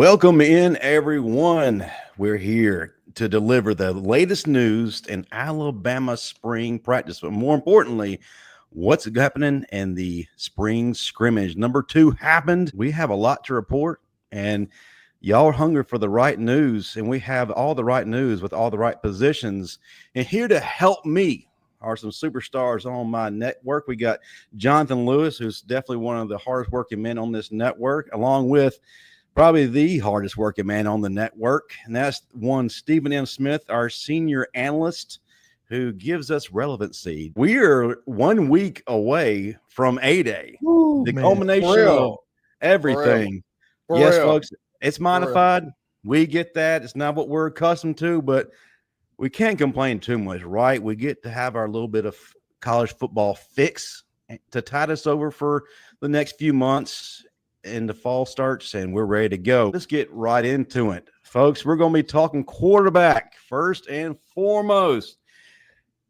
Welcome in, everyone. We're here to deliver the latest news in Alabama spring practice, but more importantly, what's happening in the spring scrimmage. Number 2 happened. We have a lot to report, and y'all are hungry for the right news, and we have all the right news with all the right positions. And here to help me are some superstars on my network. We got Jonathan Lewis, who's definitely one of the hardest working men on this network, along with probably the hardest working man on the network. And that's one Stephen M. Smith, our senior analyst, who gives us relevancy. We are 1 week away from A-Day, the culmination of everything. Yes, folks, it's modified. We get that. It's not what we're accustomed to, but we can't complain too much, right? We get to have our little bit of college football fix to tide us over for the next few months. And the fall starts, and we're ready to go. Let's get right into it, folks. We're going to be talking quarterback first and foremost.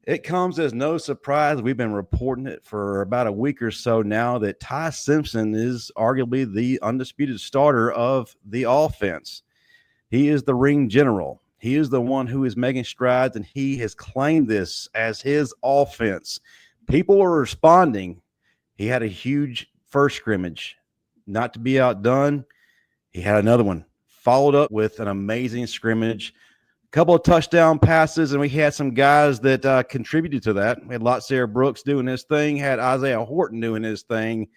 It comes as no surprise. We've been reporting it for about a week or so now that Ty Simpson is arguably the undisputed starter of the offense. He is the ring general. He is the one who is making strides, and he has claimed this as his offense. People are responding. He had a huge first scrimmage. Not to be outdone, he had another one, followed up with an amazing scrimmage, a couple of touchdown passes, and we had some guys that contributed to that. We had Lotzeir Brooks doing his thing, had Isaiah Horton doing his thing.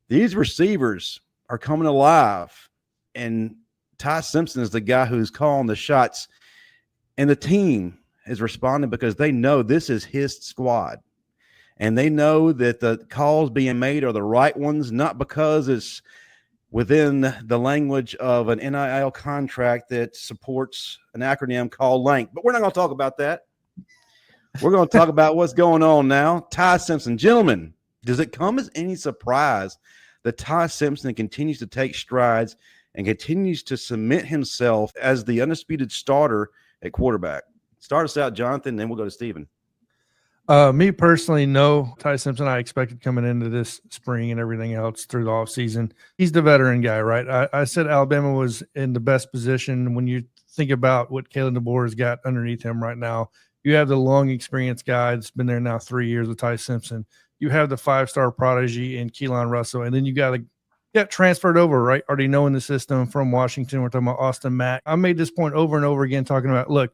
These receivers are coming alive, and Ty Simpson is the guy who's calling the shots, and the team is responding because they know this is his squad. And they know that the calls being made are the right ones, not because it's within the language of an NIL contract that supports an acronym called LANK. But we're not going to talk about that. We're going to talk about what's going on now. Ty Simpson. Gentlemen, does it come as any surprise that Ty Simpson continues to take strides and continues to cement himself as the undisputed starter at quarterback? Start us out, Jonathan, then we'll go to Stephen. Me personally, no. Ty Simpson, I expected coming into this spring and everything else through the offseason. He's the veteran guy, right? I said Alabama was in the best position when you think about what Kalen DeBoer has got underneath him right now. You have the long experienced guy that's been there now 3 years with Ty Simpson. You have the 5-star prodigy in Keelon Russell, and then you got transferred over, right? Already knowing the system from Washington. We're talking about Austin Mack. I made this point over and over again talking about, look,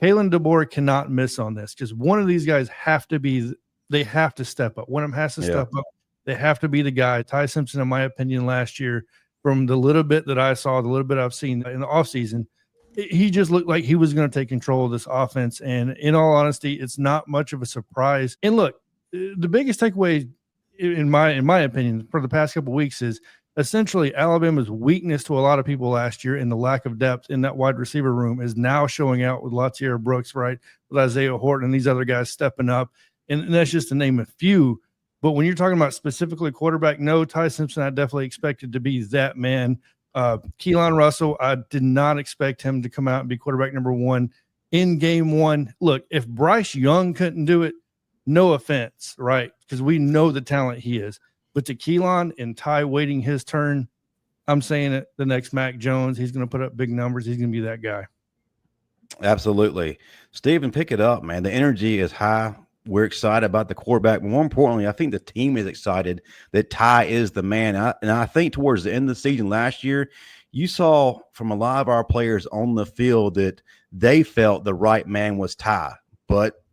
Kalen DeBoer cannot miss on this because one of these guys have to step up. One of them has to step up. They have to be the guy. Ty Simpson, in my opinion, last year, from the little bit that I saw, the little bit I've seen in the offseason, he just looked like he was going to take control of this offense. And in all honesty, it's not much of a surprise. And look, the biggest takeaway, in my opinion, for the past couple of weeks is essentially Alabama's weakness to a lot of people last year in the lack of depth in that wide receiver room is now showing out with Lotzeir Brooks, right? With Isaiah Horton and these other guys stepping up. And that's just to name a few. But when you're talking about specifically quarterback, no, Ty Simpson, I definitely expected to be that man. Keelon Russell, I did not expect him to come out and be quarterback number 1 in game 1. Look, if Bryce Young couldn't do it, no offense, right? Because we know the talent he is. But to Keelon and Ty waiting his turn, I'm saying it, the next Mac Jones, he's going to put up big numbers. He's going to be that guy. Absolutely. Stephen, pick it up, man. The energy is high. We're excited about the quarterback. But more importantly, I think the team is excited that Ty is the man. And I think towards the end of the season last year, you saw from a lot of our players on the field that they felt the right man was Ty. But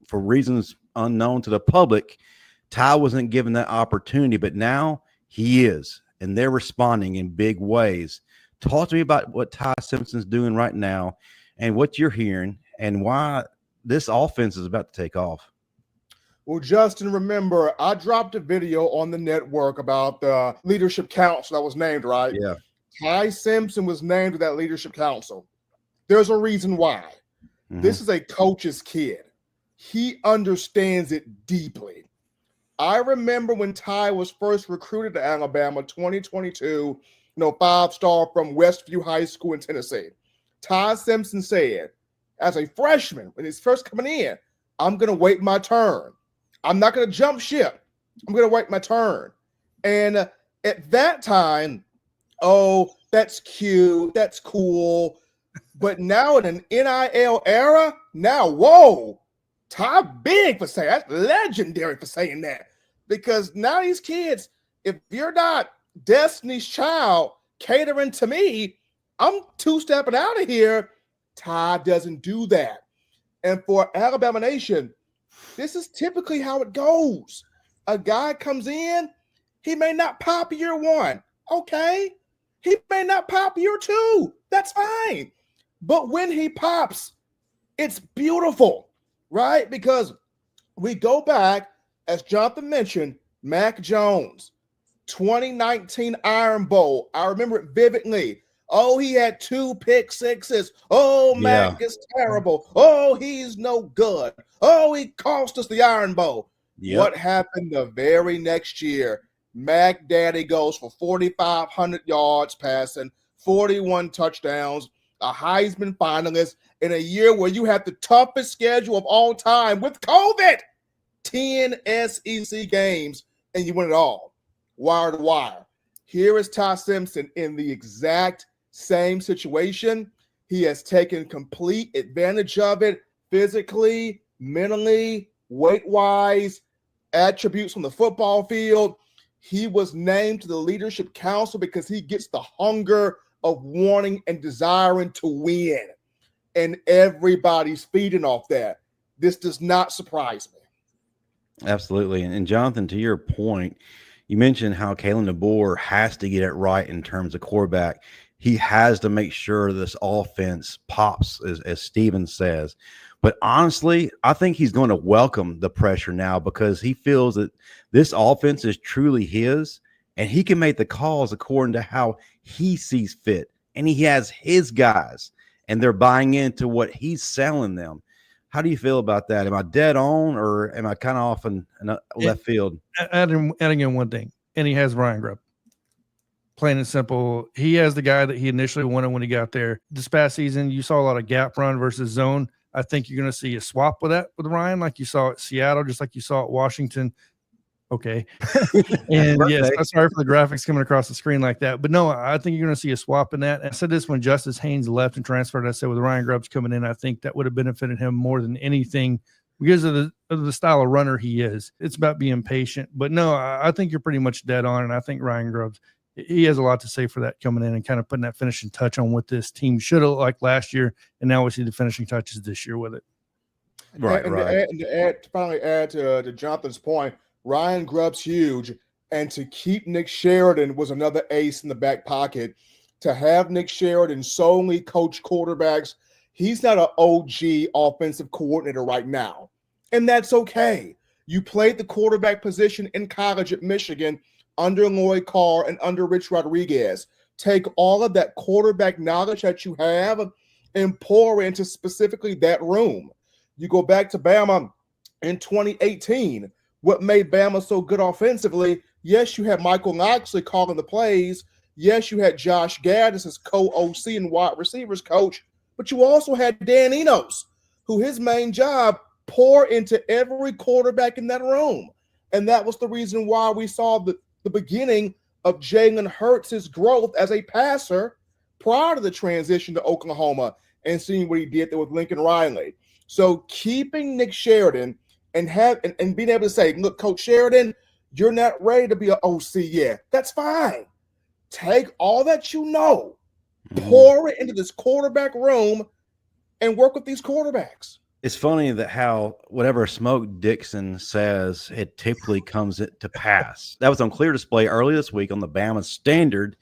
for reasons unknown to the public, Ty wasn't given that opportunity, but now he is, and they're responding in big ways. Talk to me about what Ty Simpson's doing right now and what you're hearing and why this offense is about to take off. Well, Justin, remember, I dropped a video on the network about the leadership council that was named, right? Yeah. Ty Simpson was named to that leadership council. There's a reason why. Mm-hmm. This is a coach's kid. He understands it deeply. I remember when Ty was first recruited to Alabama, 2022, 5-star from Westview High School in Tennessee. Ty Simpson said, as a freshman, when he's first coming in, I'm going to wait my turn. I'm not going to jump ship. I'm going to wait my turn. And at that time, That's cute. That's cool. But now in an NIL era, now, whoa, Ty big for saying that's legendary for saying that. Because now these kids, if you're not Destiny's Child catering to me, I'm two-stepping out of here. Ty doesn't do that. And for Alabama Nation, this is typically how it goes. A guy comes in, he may not pop year one. Okay. He may not pop year two. That's fine. But when he pops, it's beautiful, right? Because we go back, as Jonathan mentioned, Mac Jones, 2019 Iron Bowl. I remember it vividly. Oh, he had 2 pick sixes. Oh, Mac is terrible. Oh, he's no good. Oh, he cost us the Iron Bowl. Yep. What happened the very next year? Mac Daddy goes for 4,500 yards passing, 41 touchdowns, a Heisman finalist in a year where you had the toughest schedule of all time with COVID. 10 SEC games, and you win it all, wire to wire. Here is Ty Simpson in the exact same situation. He has taken complete advantage of it physically, mentally, weight-wise, attributes from the football field. He was named to the leadership council because he gets the hunger of wanting and desiring to win. And everybody's feeding off that. This does not surprise me. Absolutely. And Jonathan, to your point, you mentioned how Kalen DeBoer has to get it right in terms of quarterback. He has to make sure this offense pops, as Steven says. But honestly, I think he's going to welcome the pressure now because he feels that this offense is truly his, and he can make the calls according to how he sees fit. And he has his guys, and they're buying into what he's selling them. How do you feel about that? Am I dead on, or am I kind of off in left field? Adding in one thing, and he has Ryan Grubb. Plain and simple, he has the guy that he initially wanted when he got there. This past season, you saw a lot of gap run versus zone. I think you're going to see a swap with that with Ryan, like you saw at Seattle, just like you saw at Washington. Okay. And yes, I'm sorry for the graphics coming across the screen like that. But no, I think you're going to see a swap in that. I said this when Justice Haynes left and transferred. I said with Ryan Grubbs coming in, I think that would have benefited him more than anything because of the style of runner he is. It's about being patient. But no, I think you're pretty much dead on. And I think Ryan Grubbs, he has a lot to say for that coming in and kind of putting that finishing touch on what this team should have liked last year. And now we see the finishing touches this year with it. Right. To finally add to Jonathan's point, Ryan Grubb's huge. And to keep Nick Sheridan was another ace in the back pocket. To have Nick Sheridan solely coach quarterbacks, he's not an OG offensive coordinator right now. And that's okay. You played the quarterback position in college at Michigan under Lloyd Carr and under Rich Rodriguez. Take all of that quarterback knowledge that you have and pour into specifically that room. You go back to Bama in 2018. What made Bama so good offensively? Yes, you had Michael Loxley calling the plays. Yes, you had Josh Gaddis as co-OC and wide receivers coach. But you also had Dan Enos, who his main job pour into every quarterback in that room. And that was the reason why we saw the beginning of Jalen Hurts' growth as a passer prior to the transition to Oklahoma and seeing what he did there with Lincoln Riley. So keeping Nick Sheridan and being able to say, look, Coach Sheridan, you're not ready to be an OC yet. That's fine. Take all that you know, pour it into this quarterback room, and work with these quarterbacks. It's funny that how whatever Smoke Dixon says, it typically comes to pass. That was on clear display early this week on the Bama Standard.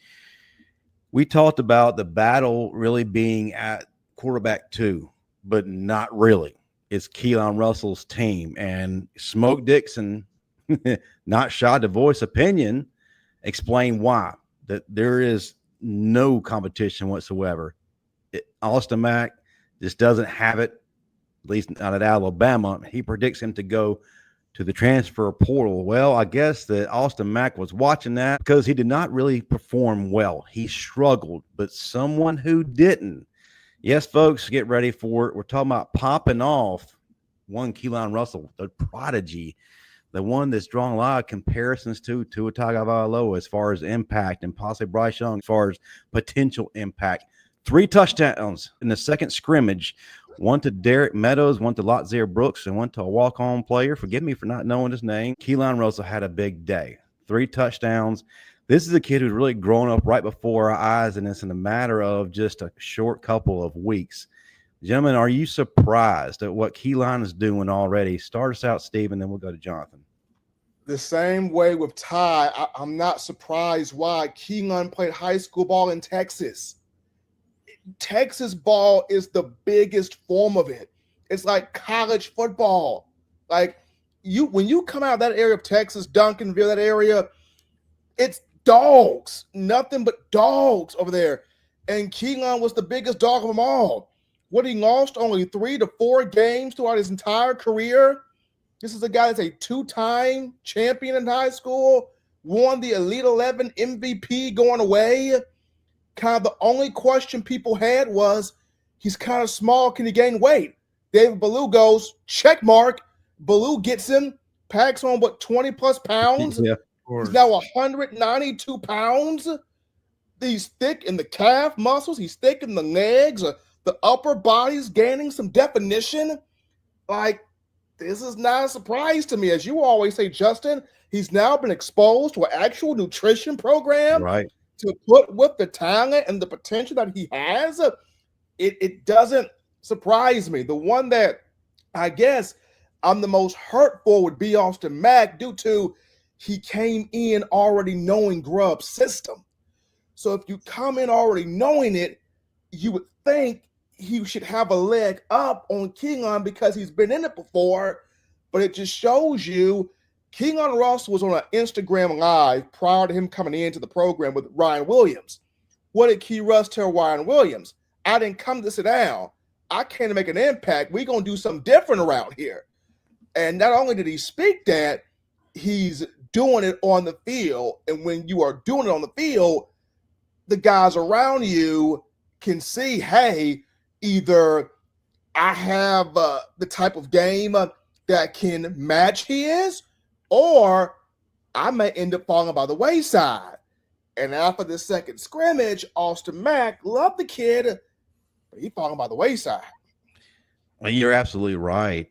We talked about the battle really being at quarterback 2, but not really. It's Keelon Russell's team. And Smoke Dixon, not shy to voice opinion, explain why. That there is no competition whatsoever. Austin Mack just doesn't have it. At least not at Alabama. He predicts him to go to the transfer portal. Well, I guess that Austin Mack was watching that because he did not really perform well. He struggled, but someone who didn't. Yes, folks, get ready for it. We're talking about popping off one Keelon Russell, the prodigy, the one that's drawn a lot of comparisons to Tua Tagovailoa as far as impact, and possibly Bryce Young as far as potential impact. 3 touchdowns in the second scrimmage, one to Derek Meadows, one to Lotzeir Brooks, and one to a walk-on player. Forgive me for not knowing his name. Keelon Russell had a big day. 3 touchdowns. This is a kid who's really grown up right before our eyes, and it's in a matter of just a short couple of weeks. Gentlemen, are you surprised at what Keelon is doing already? Start us out, Steve, and then we'll go to Jonathan. The same way with Ty, I'm not surprised why Keelon played high school ball in Texas. Texas ball is the biggest form of it. It's like college football. Like when you come out of that area of Texas, Duncanville, that area, it's dogs, nothing but dogs over there. And Keelon was the biggest dog of them all. What, he lost only 3 to 4 games throughout his entire career. This is a guy that's a 2-time champion in high school, won the Elite 11 MVP going away. Kind of the only question people had was, he's kind of small. Can he gain weight? David Ballou goes, check mark. Ballou gets him, packs on, 20-plus pounds? Yeah, he's now 192 pounds. He's thick in the calf muscles. He's thick in the legs. The upper body's gaining some definition. Like, this is not a surprise to me. As you always say, Justin, he's now been exposed to an actual nutrition program. right. To put with the talent and the potential that he has. It doesn't surprise me. The one that I guess I'm the most hurtful would be Austin Mack, due to he came in already knowing Grubb's system. So if you come in already knowing it, you would think he should have a leg up on Keelon because he's been in it before. But it just shows you Keelon Russell was on an Instagram Live prior to him coming into the program with Ryan Williams. What did Key Russ tell Ryan Williams? I didn't come to sit down. I came to make an impact. We're going to do something different around here. And not only did he speak that, he's doing it on the field. And when you are doing it on the field, the guys around you can see, hey, either I have the type of game that can match his, or I may end up falling by the wayside. And after the second scrimmage, Austin Mack loved the kid, but he falling by the wayside. Well, you're absolutely right.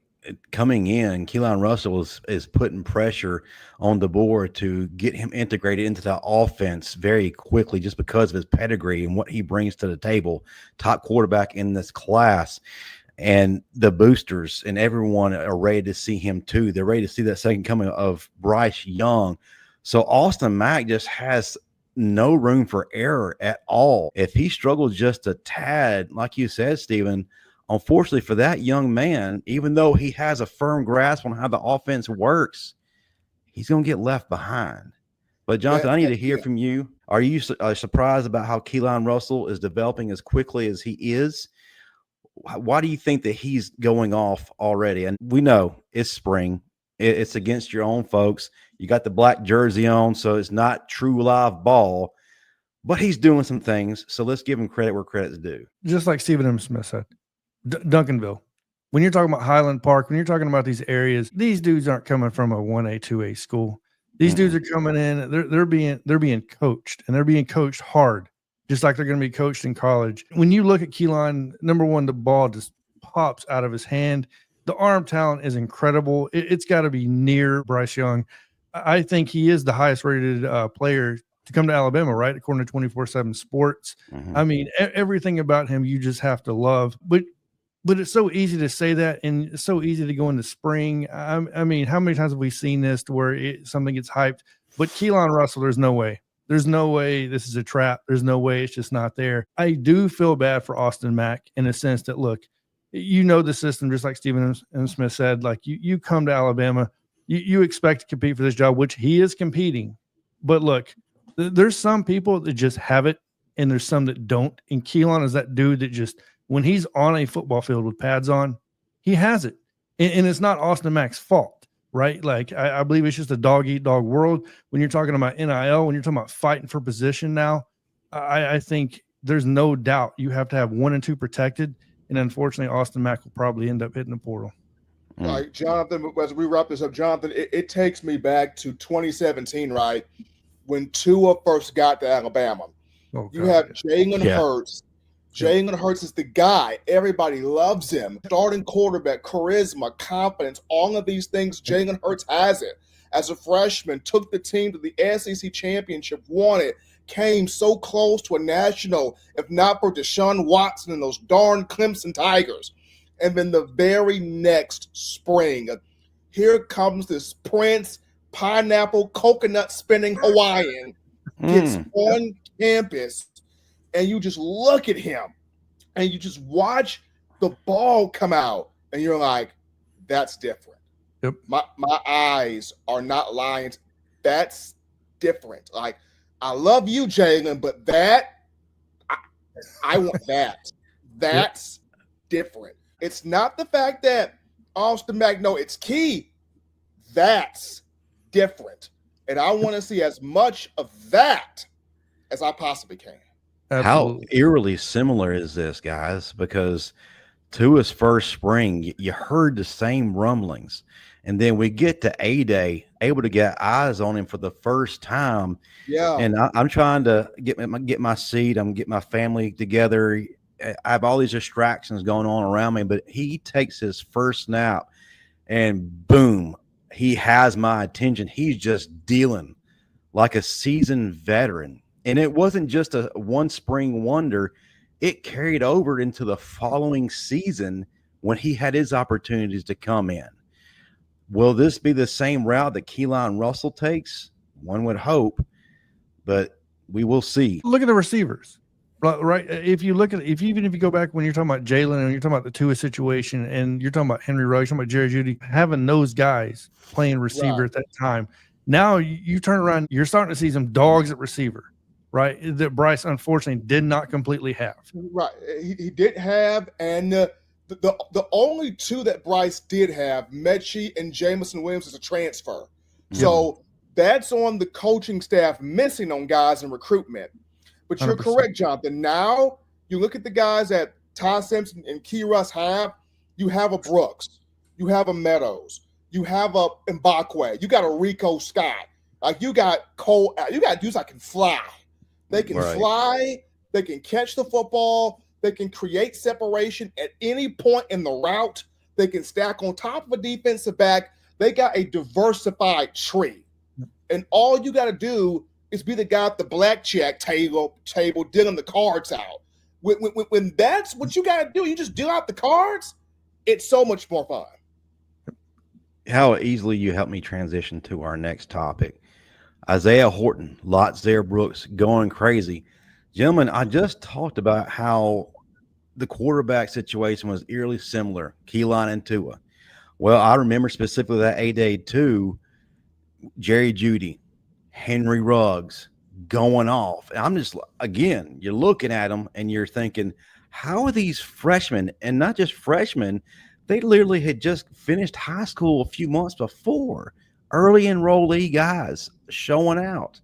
Coming in, Keelon Russell is putting pressure on DeBoer to get him integrated into the offense very quickly, just because of his pedigree and what he brings to the table. Top quarterback in this class. And the boosters and everyone are ready to see him too. They're ready to see that second coming of Bryce Young. So Austin Mack just has no room for error at all. If he struggles just a tad, like you said, Stephen, unfortunately for that young man, even though he has a firm grasp on how the offense works, he's going to get left behind. But Jonathan, I need to hear from you. Are you surprised about how Keelon Russell is developing as quickly as he is? Why do you think that he's going off already? And we know it's spring. It's against your own folks. You got the black jersey on, so it's not true live ball. But he's doing some things, so let's give him credit where credit's due. Just like Stephen M. Smith said, Duncanville. When you're talking about Highland Park, when you're talking about these areas, these dudes aren't coming from a 1A, 2A school. These dudes are coming in. They're being coached, and they're being coached hard, just like they're going to be coached in college. When you look at Keelon, number one, the ball just pops out of his hand. The arm talent is incredible. It's got to be near Bryce Young. I think he is the highest rated player to come to Alabama, right? According to 24/7 Sports. I mean, everything about him you just have to love. But it's so easy to say that, and it's so easy to go into spring. I mean, how many times have we seen this to where something gets hyped? But Keelon Russell, there's no way. There's no way this is a trap. There's no way it's just not there. I do feel bad for Austin Mack in a sense that, look, you know the system, just like Stephen M. Smith said. Like, you come to Alabama, you expect to compete for this job, which he is competing. But look, there's some people that just have it, and there's some that don't. And Keelon is that dude that just, when he's on a football field with pads on, he has it. And it's not Austin Mack's fault, right? Like, I believe it's just a dog-eat-dog world. When you're talking about NIL, when you're talking about fighting for position now, I think there's no doubt you have to have 1 and 2 protected. And unfortunately, Austin Mack will probably end up hitting the portal. Like Jonathan, as we wrap this up, Jonathan, it takes me back to 2017, right? When Tua first got to Alabama. You have Jalen Hurts. Jalen Hurts is the guy. Everybody loves him. Starting quarterback, charisma, confidence, all of these things. Jalen Hurts has it. As a freshman, took the team to the SEC championship, won it, came so close to a national, if not for Deshaun Watson and those darn Clemson Tigers. And then the very next spring, here comes this Prince pineapple coconut spinning Hawaiian, gets on campus, and you just look at him and you just watch the ball come out, and you're like, that's different. Yep. My eyes are not lying. That's different. Like, I love you, Jalen, but I want that. That's different. It's not the fact that Austin Mack, no, it's key. That's different. And I want to see as much of that as I possibly can. Absolutely. How eerily similar is this, guys? Because Tua's first spring, you heard the same rumblings. And then we get to A-Day, able to get eyes on him for the first time. Yeah. And I'm trying to get my seat. I'm getting my family together. I have all these distractions going on around me, but he takes his first snap and boom, he has my attention. He's just dealing like a seasoned veteran. And it wasn't just a one spring wonder. It carried over into the following season when he had his opportunities to come in. Will this be the same route that Keelon Russell takes? One would hope, but we will see. Look at the receivers, right? If you go back when you're talking about Jalen and you're talking about the Tua situation and you're talking about Henry Ruggs, you're talking about Jerry Jeudy, having those guys playing receiver at that time. Now you turn around, you're starting to see some dogs at receiver, right? That Bryce unfortunately did not completely have. Right. He did have, and the only two that Bryce did have, Mechie and Jamison Williams, is a transfer. So that's on the coaching staff missing on guys in recruitment. But you're 100%. correct, Jonathan. Now you look at the guys that Ty Simpson and Key Russ have. You have a Brooks. You have a Meadows. You have a Mbakwe. You got a Rico Scott. Like, you got Cole. You got dudes that can fly. They can fly. They can catch the football. They can create separation at any point in the route. They can stack on top of a defensive back. They got a diversified tree. And all you got to do is be the guy at the blackjack table dealing the cards out. When that's what you got to do, you just deal out the cards, it's so much more fun. How easily you help me transition to our next topic. Isaiah Horton, Lotzeir Brooks going crazy. Gentlemen, I just talked about how the quarterback situation was eerily similar, Keelon and Tua. Well, I remember specifically that A-Day too, Jerry Jeudy, Henry Ruggs going off. And I'm just, again, you're looking at them and you're thinking, how are these freshmen, and not just freshmen, they literally had just finished high school a few months before, early enrollee guys showing out.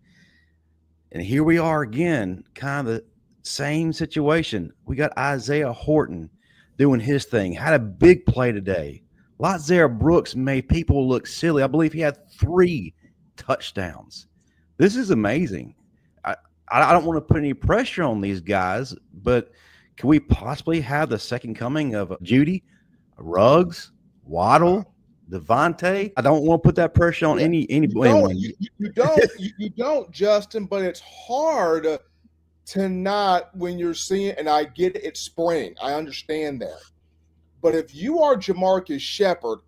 And here we are again, kind of the same situation. We got Isaiah Horton doing his thing, had a big play today. Lotzeir Brooks made people look silly. I believe he had 3 touchdowns. This is amazing. I don't want to put any pressure on these guys, but can we possibly have the second coming of Jeudy, Ruggs, Waddle, Devontae? I don't want to put that pressure on anyone. You don't, Justin, but it's hard to not when you're seeing, and I get it, it's spring. I understand that. But if you are Jamarcus Shepard,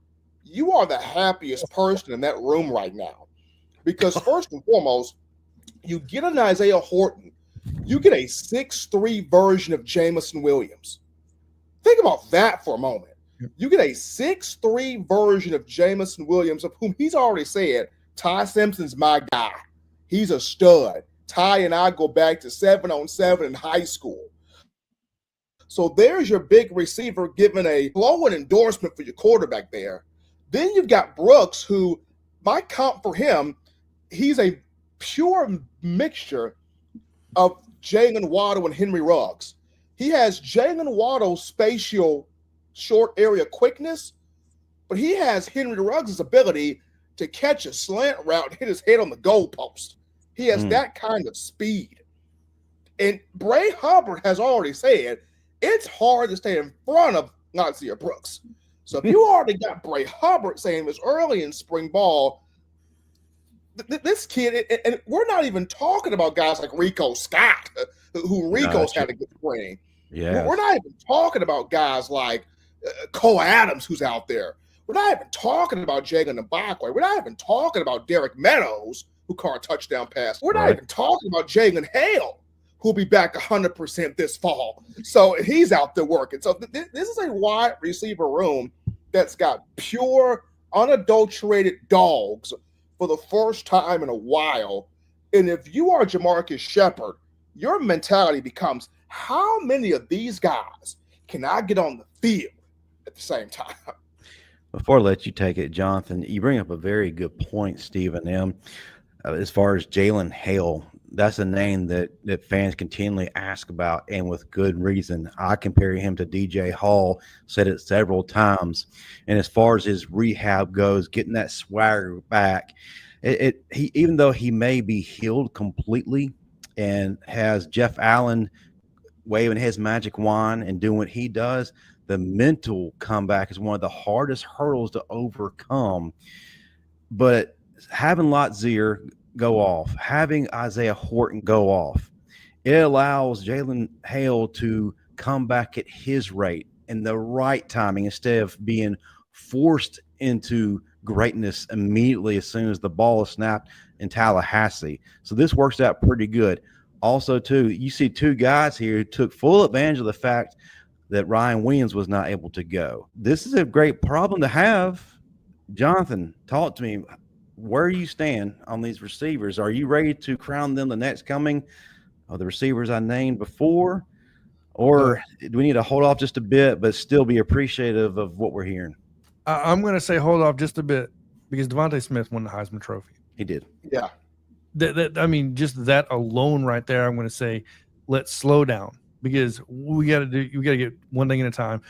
you are the happiest person in that room right now. Because first and foremost, you get an Isaiah Horton, you get a 6'3" version of Jamison Williams. Think about that for a moment. You get a 6'3" version of Jamison Williams, of whom he's already said, Ty Simpson's my guy. He's a stud. Ty and I go back to 7-on-7 in high school. So there's your big receiver giving a glowing endorsement for your quarterback there. Then you've got Brooks, who, my comp for him, he's a pure mixture of Jalen Waddle and Henry Ruggs. He has Jalen Waddle's spatial short area quickness, but he has Henry Ruggs' ability to catch a slant route and hit his head on the goalpost. He has that kind of speed. And Bray Hubbard has already said it's hard to stay in front of Lotzeir Brooks. So if you already got Bray Hubbard saying this early in spring ball, this kid, and we're not even talking about guys like Rico Scott, who Rico's had a good spring. Yeah, we're not even talking about guys like Cole Adams, who's out there. We're not even talking about Jagan Mbakwe. We're not even talking about Derek Meadows, who caught a touchdown pass. We're not even talking about Jagan Hale, who'll be back 100% this fall. So he's out there working. So this is a wide receiver room that's got pure, unadulterated dogs for the first time in a while. And if you are Jamarcus Shepard, your mentality becomes, how many of these guys can I get on the field at the same time? Before I let you take it, Jonathan, you bring up a very good point, Stephen M. As far as Jalen Hale, that's a name that fans continually ask about, and with good reason. I compare him to DJ Hall, said it several times. And as far as his rehab goes, getting that swagger back, he even though he may be healed completely and has Jeff Allen waving his magic wand and doing what he does, the mental comeback is one of the hardest hurdles to overcome. But having Lotzeir go off, having Isaiah Horton go off, it allows Jalen Hale to come back at his rate and the right timing instead of being forced into greatness immediately as soon as the ball is snapped in Tallahassee. So this works out pretty good. Also, too, you see two guys here who took full advantage of the fact that Ryan Williams was not able to go. This is a great problem to have. Jonathan, talk to me. Where you stand on these receivers? Are you ready to crown them the next coming of the receivers I named before? Or do we need to hold off just a bit but still be appreciative of what we're hearing? I'm going to say hold off just a bit because Devontae Smith won the Heisman Trophy. He did. Yeah. I mean, just that alone right there, I'm going to say let's slow down because we got to get one thing at a time.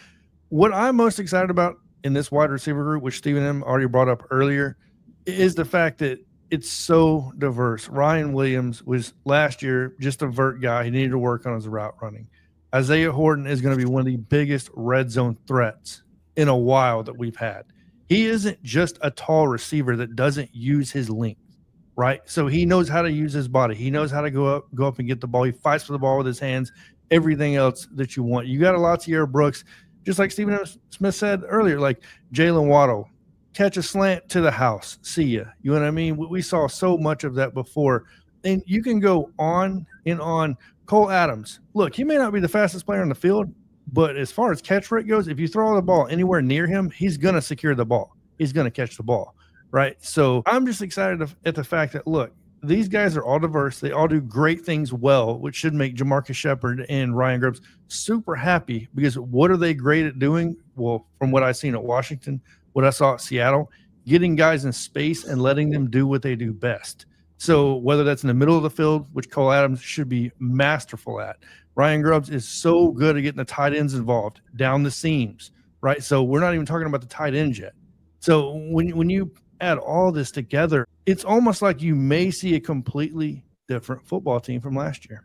What I'm most excited about in this wide receiver group, which Stephen M. already brought up earlier, is the fact that it's so diverse. Ryan Williams was last year just a vert guy. He needed to work on his route running. Isaiah Horton is going to be one of the biggest red zone threats in a while that we've had. He isn't just a tall receiver that doesn't use his length, right? So he knows how to use his body. He knows how to go up and get the ball. He fights for the ball with his hands, everything else that you want. You got a Lotzeir Brooks, just like Stephen Smith said earlier, like Jalen Waddle, catch a slant to the house. See ya. You know what I mean? We saw so much of that before. And you can go on and on. Cole Adams, look, he may not be the fastest player on the field, but as far as catch rate goes, if you throw the ball anywhere near him, he's going to secure the ball. He's going to catch the ball, right? So I'm just excited at the fact that, look, these guys are all diverse. They all do great things well, which should make Jamarcus Shepard and Ryan Grubbs super happy because what are they great at doing? Well, from what I've seen at Washington, what I saw at Seattle, getting guys in space and letting them do what they do best. So whether that's in the middle of the field, which Cole Adams should be masterful at, Ryan Grubbs is so good at getting the tight ends involved down the seams, right? So we're not even talking about the tight ends yet. So when you add all this together, it's almost like you may see a completely different football team from last year.